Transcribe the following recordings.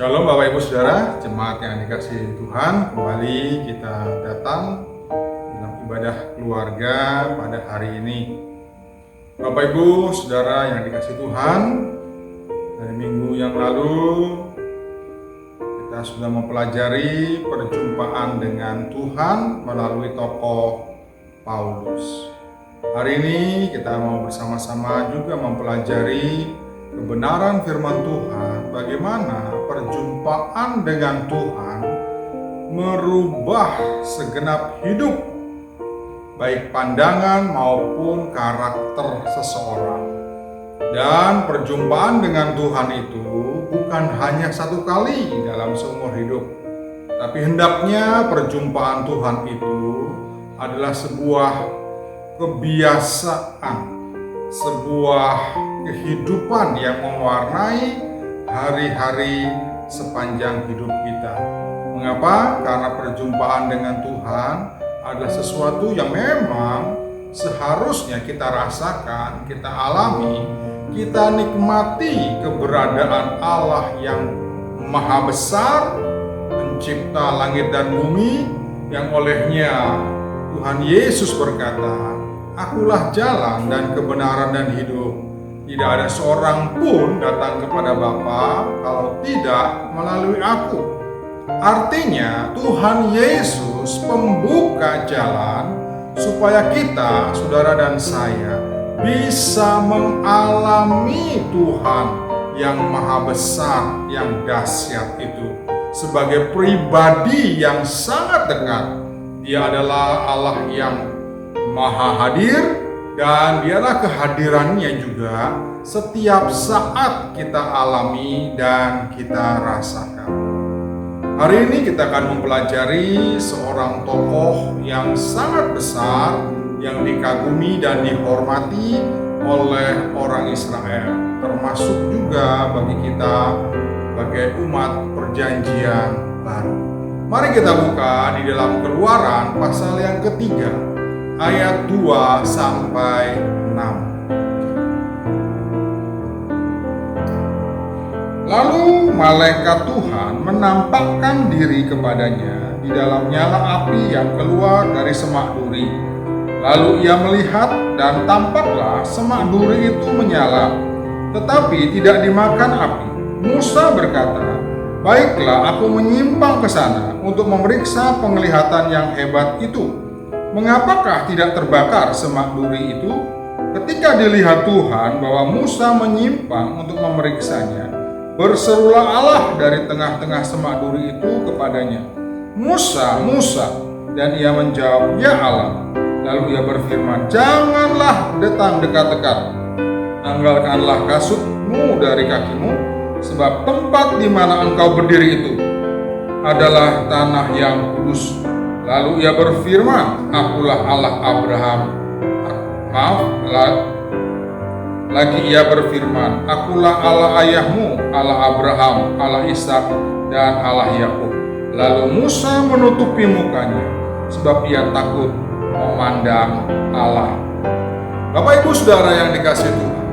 Shalom Bapak Ibu Saudara, jemaat yang dikasihi Tuhan, kembali kita datang dalam ibadah keluarga pada hari ini. Bapak Ibu Saudara yang dikasihi Tuhan, dari minggu yang lalu kita sudah mempelajari perjumpaan dengan Tuhan melalui tokoh Paulus. Hari ini kita mau bersama-sama juga mempelajari kebenaran firman Tuhan, bagaimana perjumpaan dengan Tuhan merubah segenap hidup, baik pandangan maupun karakter seseorang. Dan perjumpaan dengan Tuhan itu bukan hanya satu kali dalam seumur hidup, tapi hendaknya perjumpaan Tuhan itu adalah sebuah kebiasaan, sebuah kehidupan yang mewarnai hari-hari sepanjang hidup kita. Mengapa? Karena perjumpaan dengan Tuhan adalah sesuatu yang memang seharusnya kita rasakan, kita alami, kita nikmati keberadaan Allah yang maha besar, pencipta langit dan bumi, yang olehnya Tuhan Yesus berkata, "Akulah jalan dan kebenaran dan hidup. Tidak ada seorang pun datang kepada Bapa kalau tidak melalui aku." Artinya Tuhan Yesus pembuka jalan supaya kita, saudara dan saya, bisa mengalami Tuhan yang maha besar, yang dahsyat itu sebagai pribadi yang sangat dekat. Dia adalah Allah yang maha hadir, dan dialah kehadirannya juga setiap saat kita alami dan kita rasakan. Hari ini kita akan mempelajari seorang tokoh yang sangat besar, yang dikagumi dan dihormati oleh orang Israel, termasuk juga bagi kita sebagai umat perjanjian baru. Mari kita buka di dalam Keluaran pasal yang ketiga, ayat 2 sampai 6. Lalu malaikat Tuhan menampakkan diri kepadanya di dalam nyala api yang keluar dari semak duri. Lalu ia melihat, dan tampaklah semak duri itu menyala, tetapi tidak dimakan api. Musa berkata, "Baiklah, aku menyimpang ke sana untuk memeriksa penglihatan yang hebat itu. Mengapakah tidak terbakar semak duri itu?" Ketika dilihat Tuhan bahwa Musa menyimpang untuk memeriksanya, berserulah Allah dari tengah-tengah semak duri itu kepadanya, "Musa, Musa." Dan ia menjawab, "Ya Allah." Lalu ia berfirman, "Janganlah datang dekat-dekat. Tanggalkanlah kasutmu dari kakimu, sebab tempat di mana engkau berdiri itu adalah tanah yang kudus." Lalu ia berfirman, "Akulah Allah Abraham." Lagi ia berfirman, "Akulah Allah ayahmu, Allah Abraham, Allah Ishak, dan Allah Yakub." Lalu Musa menutupi mukanya, sebab ia takut memandang Allah. Bapak Ibu Saudara yang dikasihi Tuhan,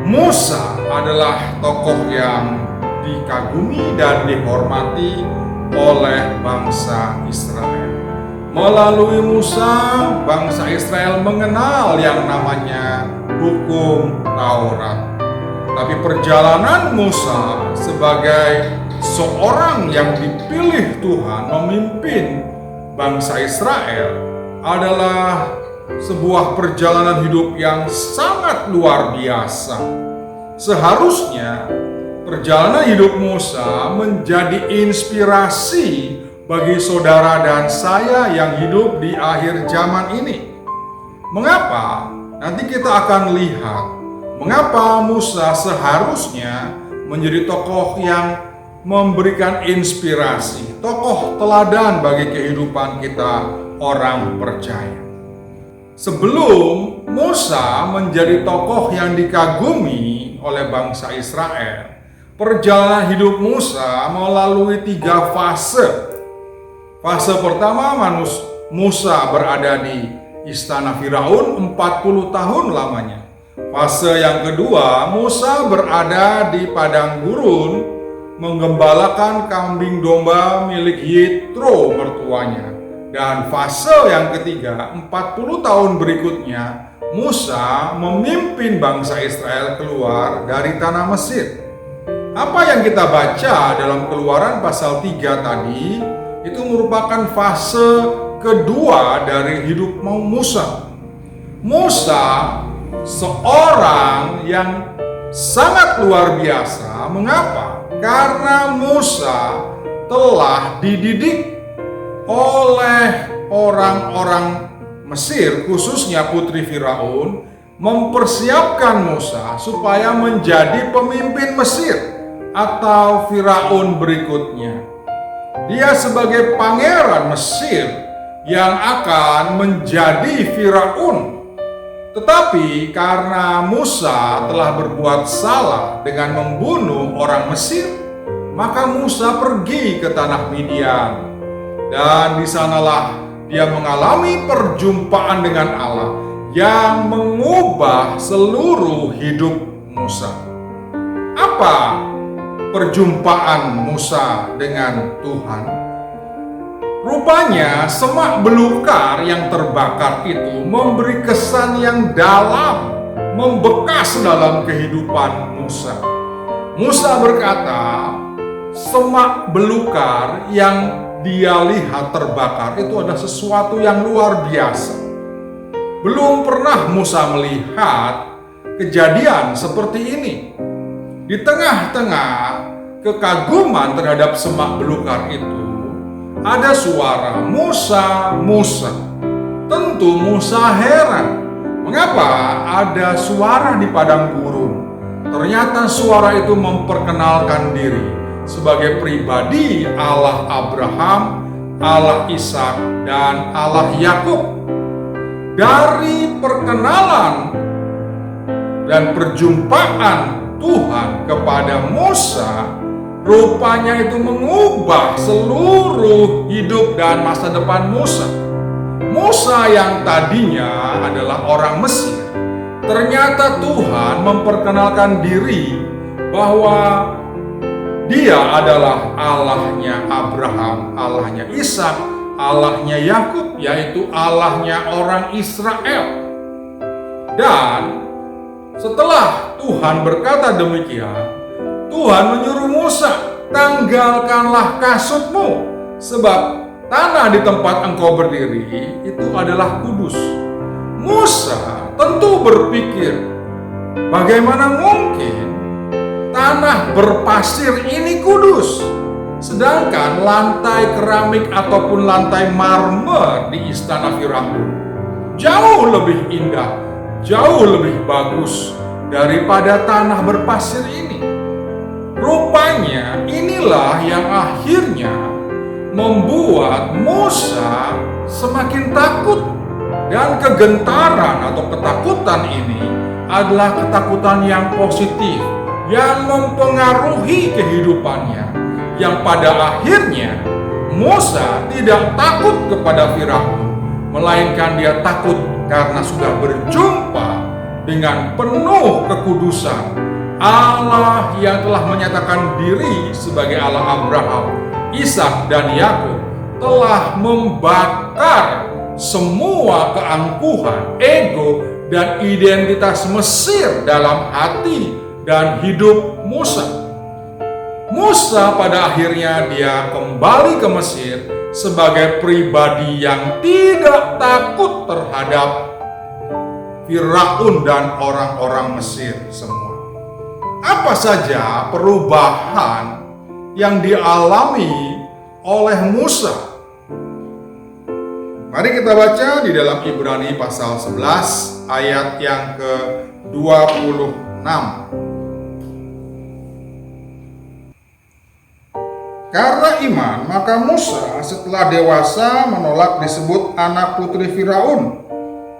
Musa adalah tokoh yang dikagumi dan dihormati oleh bangsa Israel. Melalui Musa, bangsa Israel mengenal yang namanya hukum Taurat. Tapi perjalanan Musa sebagai seorang yang dipilih Tuhan memimpin bangsa Israel adalah sebuah perjalanan hidup yang sangat luar biasa. Seharusnya perjalanan hidup Musa menjadi inspirasi bagi saudara dan saya yang hidup di akhir zaman ini. Mengapa? Nanti kita akan lihat mengapa Musa seharusnya menjadi tokoh yang memberikan inspirasi, tokoh teladan bagi kehidupan kita orang percaya. Sebelum Musa menjadi tokoh yang dikagumi oleh bangsa Israel, perjalanan hidup Musa melalui 3 fase. Fase pertama, Musa berada di istana Firaun 40 tahun lamanya. Fase yang kedua, Musa berada di padang gurun menggembalakan kambing domba milik Yitro mertuanya. Dan fase yang ketiga, 40 tahun berikutnya, Musa memimpin bangsa Israel keluar dari tanah Mesir. Apa yang kita baca dalam Keluaran pasal 3 tadi, itu merupakan fase kedua dari hidup Musa. Musa seorang yang sangat luar biasa. Mengapa? Karena Musa telah dididik oleh orang-orang Mesir, khususnya putri Firaun, mempersiapkan Musa supaya menjadi pemimpin Mesir atau Firaun berikutnya. Dia sebagai pangeran Mesir yang akan menjadi Firaun. Tetapi karena Musa telah berbuat salah dengan membunuh orang Mesir, maka Musa pergi ke tanah Midian. Dan di sanalah dia mengalami perjumpaan dengan Allah yang mengubah seluruh hidup Musa. Apa perjumpaan Musa dengan Tuhan? Rupanya semak belukar yang terbakar itu memberi kesan yang dalam, membekas dalam kehidupan Musa. Musa berkata, semak belukar yang dia lihat terbakar itu adalah sesuatu yang luar biasa. Belum pernah Musa melihat kejadian seperti ini. Di tengah-tengah kekaguman terhadap semak belukar itu, ada suara Musa, Musa. Tentu Musa heran, mengapa ada suara di padang gurun? Ternyata suara itu memperkenalkan diri sebagai pribadi Allah Abraham, Allah Ishak, dan Allah Yakub. Dari perkenalan dan perjumpaan Tuhan kepada Musa, rupanya itu mengubah seluruh hidup dan masa depan Musa. Musa yang tadinya adalah orang Mesir, ternyata Tuhan memperkenalkan diri bahwa Dia adalah Allahnya Abraham, Allahnya Ishak, Allahnya Yakub, yaitu Allahnya orang Israel. Dan setelah Tuhan berkata demikian, Tuhan menyuruh Musa, tanggalkanlah kasutmu, sebab tanah di tempat engkau berdiri itu adalah kudus. Musa tentu berpikir, bagaimana mungkin tanah berpasir ini kudus, sedangkan lantai keramik ataupun lantai marmer di istana Firaun jauh lebih indah, jauh lebih bagus daripada tanah berpasir ini. Rupanya inilah yang akhirnya membuat Musa semakin takut. Dan kegentaran atau ketakutan ini adalah ketakutan yang positif, yang mempengaruhi kehidupannya, yang pada akhirnya Musa tidak takut kepada Firaun, melainkan dia takut karena sudah berjumpa dengan penuh kekudusan Allah yang telah menyatakan diri sebagai Allah Abraham, Ishak, dan Yakub, telah membakar semua keangkuhan, ego, dan identitas Mesir dalam hati dan hidup Musa. Musa pada akhirnya dia kembali ke Mesir sebagai pribadi yang tidak takut terhadap Firaun dan orang-orang Mesir semua. Apa saja perubahan yang dialami oleh Musa? Mari kita baca di dalam Ibrani pasal 11 ayat yang ke-26. Karena iman, maka Musa setelah dewasa menolak disebut anak putri Firaun,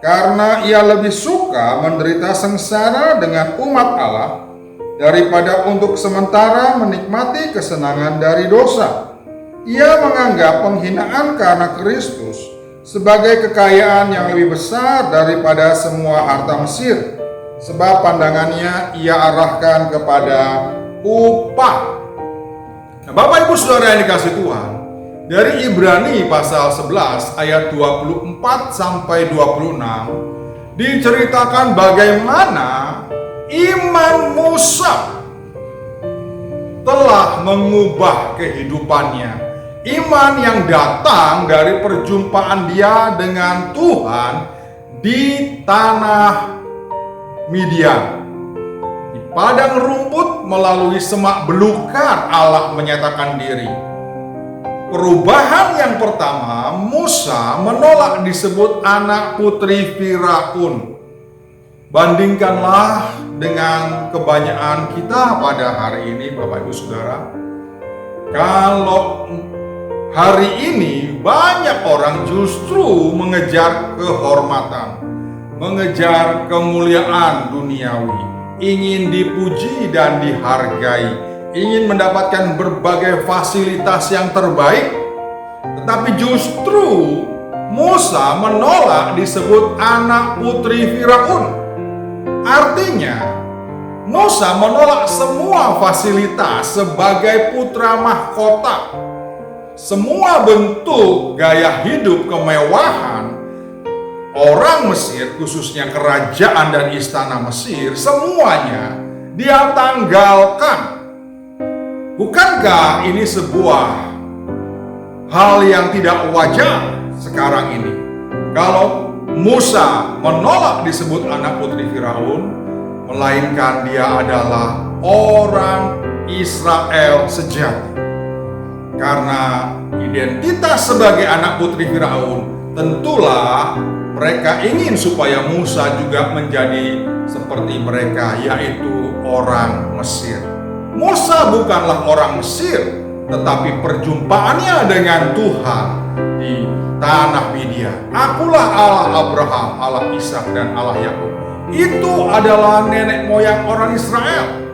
karena ia lebih suka menderita sengsara dengan umat Allah daripada untuk sementara menikmati kesenangan dari dosa. Ia menganggap penghinaan karena Kristus sebagai kekayaan yang lebih besar daripada semua harta Mesir, sebab pandangannya ia arahkan kepada upah. Nah, Bapak Ibu Saudara yang dikasih Tuhan, dari Ibrani pasal 11 ayat 24 sampai 26 diceritakan bagaimana iman Musa telah mengubah kehidupannya. Iman yang datang dari perjumpaan dia dengan Tuhan di tanah Midian. Di padang rumput melalui semak belukar Allah menyatakan diri. Perubahan yang pertama, Musa menolak disebut anak putri Firaun. Bandingkanlah dengan kebanyakan kita pada hari ini, Bapak Ibu Saudara. Kalau hari ini banyak orang justru mengejar kehormatan, mengejar kemuliaan duniawi, ingin dipuji dan dihargai, ingin mendapatkan berbagai fasilitas yang terbaik. Tetapi justru Musa menolak disebut anak putri Firaun. Artinya, Musa menolak semua fasilitas sebagai putra mahkota. Semua bentuk gaya hidup kemewahan orang Mesir, khususnya kerajaan dan istana Mesir, semuanya dia tanggalkan. Bukankah ini sebuah hal yang tidak wajar sekarang ini? Kalau Musa menolak disebut anak putri Firaun, melainkan dia adalah orang Israel sejati. Karena identitas sebagai anak putri Firaun, tentulah mereka ingin supaya Musa juga menjadi seperti mereka, yaitu orang Mesir. Musa bukanlah orang Mesir, tetapi perjumpaannya dengan Tuhan di tanah Midian. Akulah Allah Abraham, Allah Ishak dan Allah Yakub. Itu adalah nenek moyang orang Israel.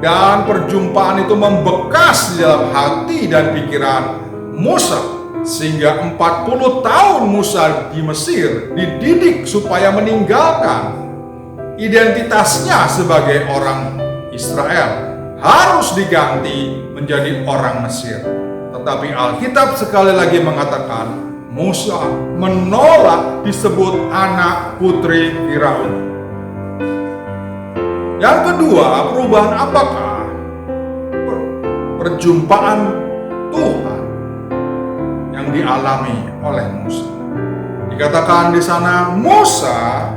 Dan perjumpaan itu membekas di dalam hati dan pikiran Musa, sehingga 40 tahun Musa di Mesir dididik supaya meninggalkan identitasnya sebagai orang Israel, harus diganti menjadi orang Mesir. Tetapi Alkitab sekali lagi mengatakan Musa menolak disebut anak putri Firaun. Yang kedua, perubahan apakah? Perjumpaan Tuhan yang dialami oleh Musa. Dikatakan di sana Musa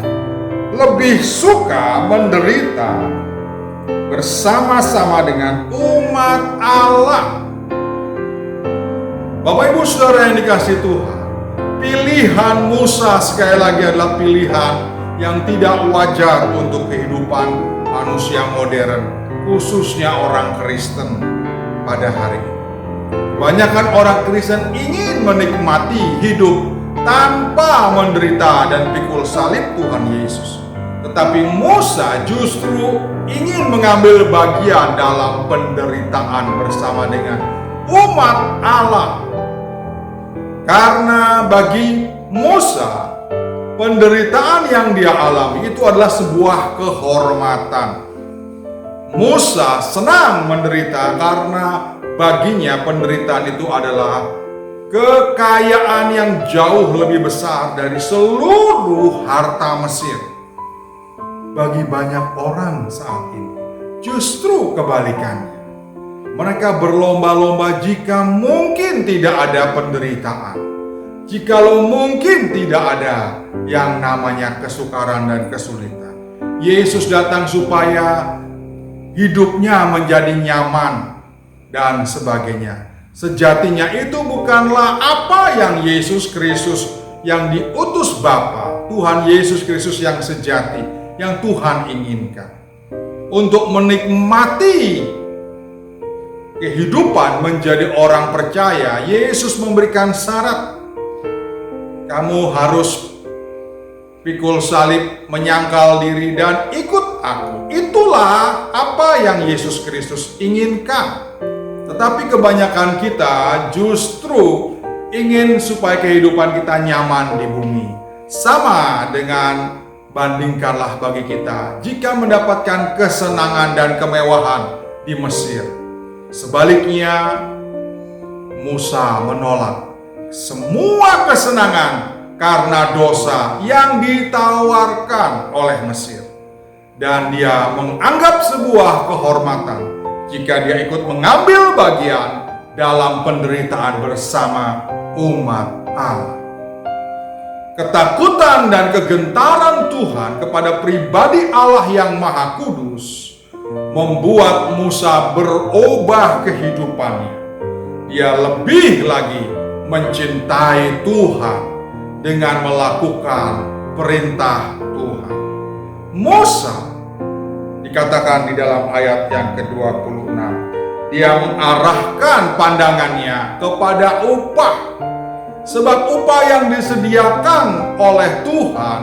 lebih suka menderita bersama-sama dengan umat Allah. Bapak Ibu Saudara yang dikasihi Tuhan, pilihan Musa sekali lagi adalah pilihan yang tidak wajar untuk kehidupan manusia modern, khususnya orang Kristen pada hari ini. Kebanyakan orang Kristen ingin menikmati hidup tanpa menderita dan pikul salib Tuhan Yesus. Tetapi Musa justru ingin mengambil bagian dalam penderitaan bersama dengan umat Allah. Karena bagi Musa, penderitaan yang dia alami itu adalah sebuah kehormatan. Musa senang menderita karena baginya penderitaan itu adalah kekayaan yang jauh lebih besar dari seluruh harta Mesir. Bagi banyak orang saat ini, justru kebalikannya. Mereka berlomba-lomba jika mungkin tidak ada penderitaan. Jikalau mungkin tidak ada yang namanya kesukaran dan kesulitan. Yesus datang supaya hidupnya menjadi nyaman dan sebagainya. Sejatinya itu bukanlah apa yang Yesus Kristus yang diutus Bapa, Tuhan Yesus Kristus yang sejati, yang Tuhan inginkan. Untuk menikmati kehidupan menjadi orang percaya, Yesus memberikan syarat. Kamu harus pikul salib, menyangkal diri, dan ikut aku. Itulah apa yang Yesus Kristus inginkan. Tetapi kebanyakan kita justru ingin supaya kehidupan kita nyaman di bumi. Sama dengan bandingkanlah bagi kita jika mendapatkan kesenangan dan kemewahan di Mesir. Sebaliknya, Musa menolak semua kesenangan karena dosa yang ditawarkan oleh Mesir. Dan dia menganggap sebuah kehormatan jika dia ikut mengambil bagian dalam penderitaan bersama umat Allah. Ketakutan dan kegentaran Tuhan kepada pribadi Allah yang Maha Kudus membuat Musa berubah kehidupannya. Dia lebih lagi mencintai Tuhan dengan melakukan perintah Tuhan. Musa dikatakan di dalam ayat yang ke-26, dia mengarahkan pandangannya kepada upah. Sebab upah yang disediakan oleh Tuhan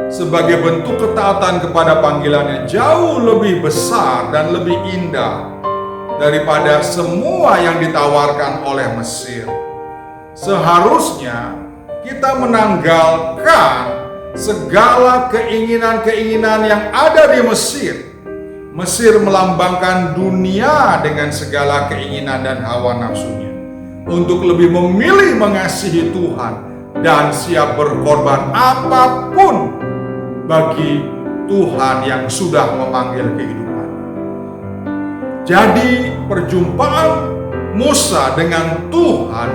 sebagai bentuk ketaatan kepada panggilannya jauh lebih besar dan lebih indah daripada semua yang ditawarkan oleh Mesir. Seharusnya kita menanggalkan segala keinginan-keinginan yang ada di Mesir. Mesir melambangkan dunia dengan segala keinginan dan hawa nafsunya, untuk lebih memilih mengasihi Tuhan dan siap berkorban apapun bagi Tuhan yang sudah memanggil kehidupan. Jadi perjumpaan Musa dengan Tuhan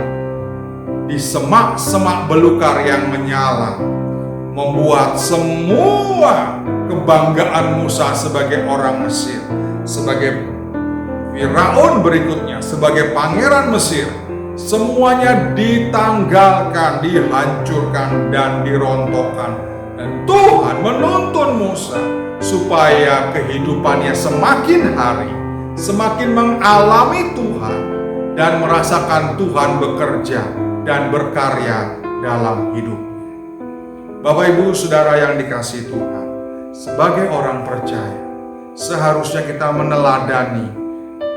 di semak-semak belukar yang menyala membuat semua kebanggaan Musa sebagai orang Mesir, sebagai Firaun berikutnya, sebagai pangeran Mesir, semuanya ditanggalkan, dihancurkan, dan dirontokkan. Dan Tuhan menuntun Musa supaya kehidupannya semakin hari, semakin mengalami Tuhan, dan merasakan Tuhan bekerja dan berkarya dalam hidupnya. Bapak, Ibu, Saudara yang dikasihi Tuhan, sebagai orang percaya, seharusnya kita meneladani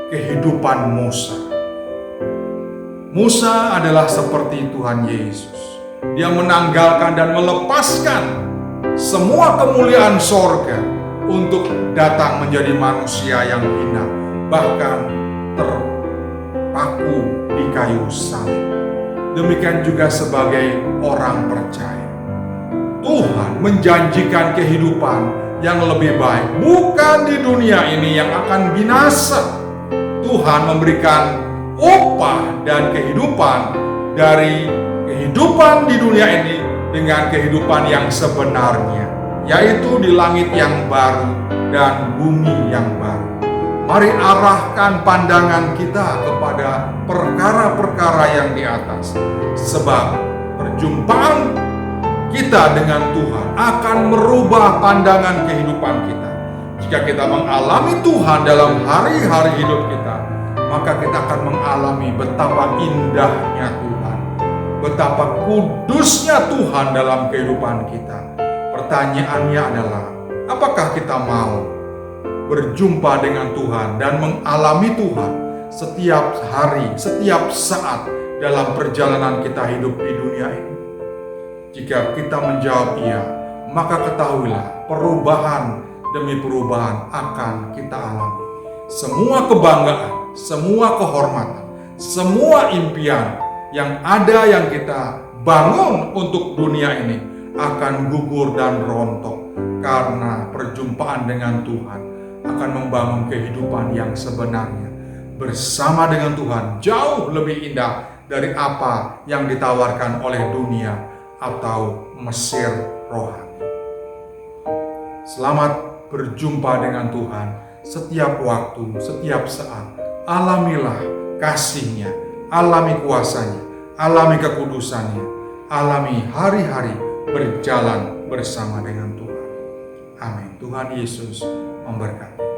kehidupan Musa. Musa adalah seperti Tuhan Yesus. Dia menanggalkan dan melepaskan semua kemuliaan sorga untuk datang menjadi manusia yang hina, bahkan terpaku di kayu salib. Demikian juga sebagai orang percaya, Tuhan menjanjikan kehidupan yang lebih baik, bukan di dunia ini yang akan binasa. Tuhan memberikan upah dan kehidupan dari kehidupan di dunia ini dengan kehidupan yang sebenarnya, yaitu di langit yang baru dan bumi yang baru. Mari arahkan pandangan kita kepada perkara-perkara yang di atas, sebab perjumpaan kita dengan Tuhan akan merubah pandangan kehidupan kita. Jika kita mengalami Tuhan dalam hari-hari hidup kita, maka kita akan mengalami betapa indahnya Tuhan, betapa kudusnya Tuhan dalam kehidupan kita. Pertanyaannya adalah, apakah kita mau berjumpa dengan Tuhan dan mengalami Tuhan setiap hari, setiap saat dalam perjalanan kita hidup di dunia ini? Jika kita menjawab iya, maka ketahuilah perubahan demi perubahan akan kita alami. Semua kebanggaan, semua kehormatan, semua impian yang ada yang kita bangun untuk dunia ini akan gugur dan rontok, karena perjumpaan dengan Tuhan akan membangun kehidupan yang sebenarnya bersama dengan Tuhan jauh lebih indah dari apa yang ditawarkan oleh dunia atau Mesir rohani. Selamat berjumpa dengan Tuhan setiap waktu, setiap saat. Alamilah kasih-Nya, alami kuasa-Nya, alami kekudusan-Nya, alami hari-hari berjalan bersama dengan Tuhan. Amin. Tuhan Yesus memberkati.